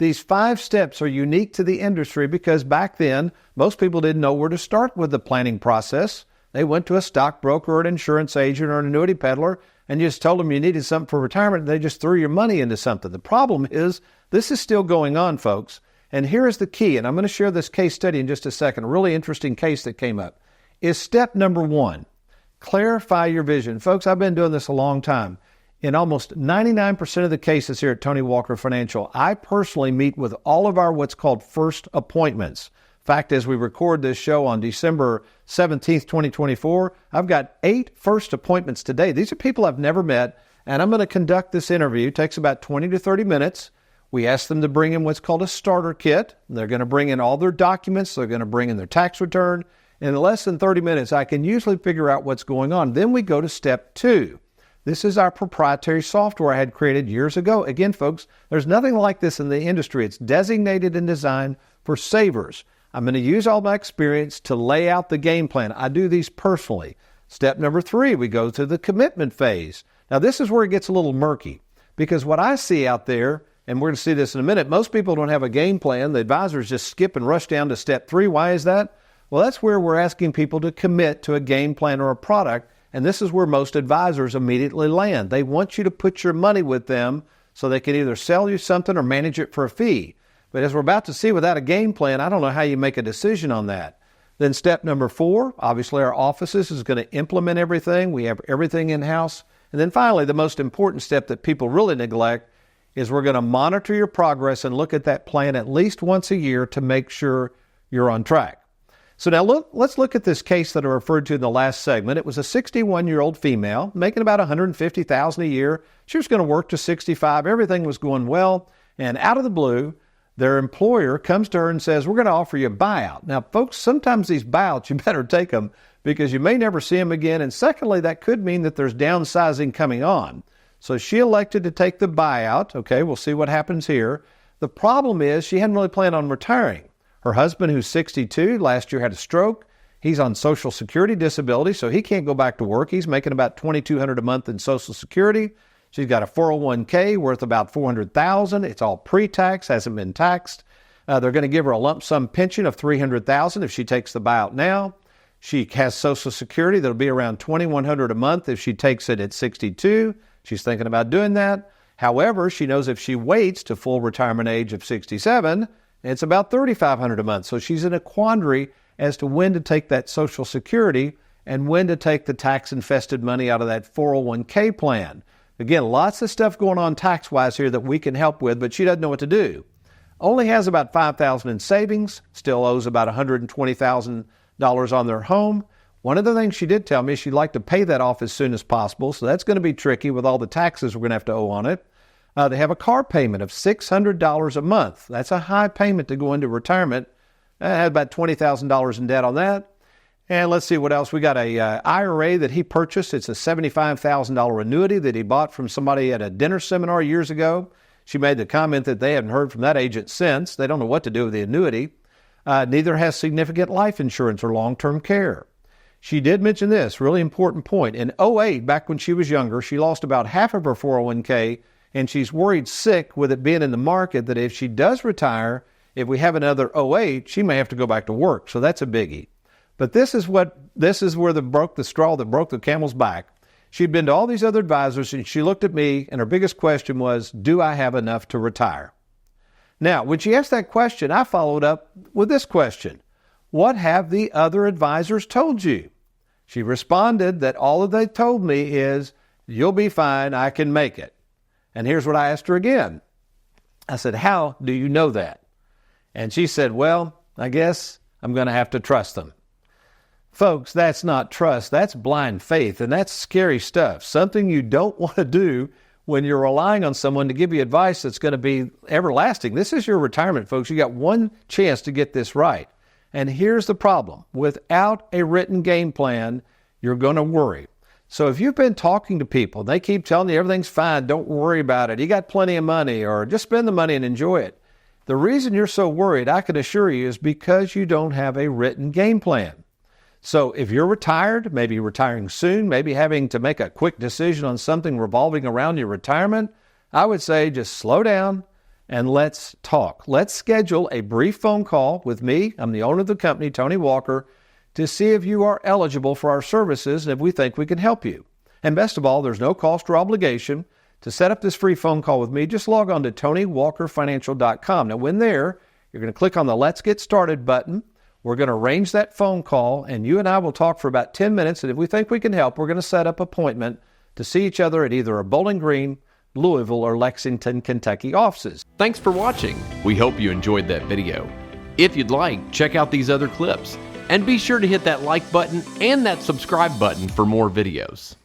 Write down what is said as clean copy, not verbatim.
These 5 steps are unique to the industry because back then, most people didn't know where to start with the planning process. They went to a stockbroker or an insurance agent or an annuity peddler and you just told them you needed something for retirement. And they just threw your money into something. The problem is this is still going on, folks. And here is the key, and I'm going to share this case study in just a second, a really interesting case that came up, is step number 1, clarify your vision. Folks, I've been doing this a long time. In almost 99% of the cases here at Tony Walker Financial, I personally meet with all of our what's called first appointments. In fact, as we record this show on December 17th, 2024, I've got 8 first appointments today. These are people I've never met, and I'm going to conduct this interview. It takes about 20 to 30 minutes. We ask them to bring in what's called a starter kit. They're going to bring in all their documents. They're going to bring in their tax return. In less than 30 minutes, I can usually figure out what's going on. Then we go to step 2. This is our proprietary software I had created years ago. Again, folks, there's nothing like this in the industry. It's designated and designed for savers. I'm going to use all my experience to lay out the game plan. I do these personally. Step number 3, we go to the commitment phase. Now, this is where it gets a little murky because what I see out there, and we're going to see this in a minute, most people don't have a game plan. The advisors just skip and rush down to step 3. Why is that? Well, that's where we're asking people to commit to a game plan or a product, and this is where most advisors immediately land. They want you to put your money with them so they can either sell you something or manage it for a fee. But as we're about to see, without a game plan, I don't know how you make a decision on that. Then step number 4, obviously our offices is going to implement everything. We have everything in-house. And then finally, the most important step that people really neglect is we're going to monitor your progress and look at that plan at least once a year to make sure you're on track. So now let's look at this case that I referred to in the last segment. It was a 61-year-old female making about $150,000 a year. She was going to work to 65. Everything was going well. And out of the blue, their employer comes to her and says, we're going to offer you a buyout. Now, folks, sometimes these buyouts, you better take them because you may never see them again. And secondly, that could mean that there's downsizing coming on. So she elected to take the buyout. Okay, we'll see what happens here. The problem is she hadn't really planned on retiring. Her husband, who's 62, last year had a stroke. He's on Social Security disability, so he can't go back to work. He's making about $2,200 a month in Social Security. She's got a 401k worth about $400,000. It's all pre-tax, hasn't been taxed. They're going to give her a lump sum pension of $300,000 if she takes the buyout now. She has Social Security that'll be around $2,100 a month if she takes it at 62. She's thinking about doing that. However, she knows if she waits to full retirement age of 67, it's about $3,500 a month. So she's in a quandary as to when to take that Social Security and when to take the tax-infested money out of that 401k plan. Again, lots of stuff going on tax-wise here that we can help with, but she doesn't know what to do. Only has about $5,000 in savings, still owes about $120,000 on their home. One of the things she did tell me is she'd like to pay that off as soon as possible, so that's going to be tricky with all the taxes we're going to have to owe on it. They have a car payment of $600 a month. That's a high payment to go into retirement. I had about $20,000 in debt on that. And let's see what else. We got a IRA that he purchased. It's a $75,000 annuity that he bought from somebody at a dinner seminar years ago. She made the comment that they haven't heard from that agent since. They don't know what to do with the annuity. Neither has significant life insurance or long-term care. She did mention this, really important point. In 2008, back when she was younger, she lost about half of her 401k, and she's worried sick with it being in the market that if she does retire, if we have another 2008, she may have to go back to work. So that's a biggie. But this is where the straw that broke the camel's back. She'd been to all these other advisors, and she looked at me, and her biggest question was, do I have enough to retire? Now, when she asked that question, I followed up with this question. What have the other advisors told you? She responded that all that they told me is, you'll be fine, I can make it. And here's what I asked her again. I said, how do you know that? And she said, well, I guess I'm going to have to trust them. Folks, that's not trust. That's blind faith, and that's scary stuff. Something you don't want to do when you're relying on someone to give you advice that's going to be everlasting. This is your retirement, folks. You got one chance to get this right. And here's the problem. Without a written game plan, you're going to worry. So if you've been talking to people, they keep telling you everything's fine, don't worry about it, you got plenty of money, or just spend the money and enjoy it. The reason you're so worried, I can assure you, is because you don't have a written game plan. So if you're retired, maybe retiring soon, maybe having to make a quick decision on something revolving around your retirement, I would say just slow down and let's talk. Let's schedule a brief phone call with me. I'm the owner of the company, Tony Walker, to see if you are eligible for our services and if we think we can help you. And best of all, there's no cost or obligation. To set up this free phone call with me, just log on to TonyWalkerFinancial.com. Now, when there, you're going to click on the Let's Get Started button. We're going to arrange that phone call, and you and I will talk for about 10 minutes. And if we think we can help, we're going to set up an appointment to see each other at either a Bowling Green, Louisville, or Lexington, Kentucky offices. Thanks for watching. We hope you enjoyed that video. If you'd like, check out these other clips. And be sure to hit that like button and that subscribe button for more videos.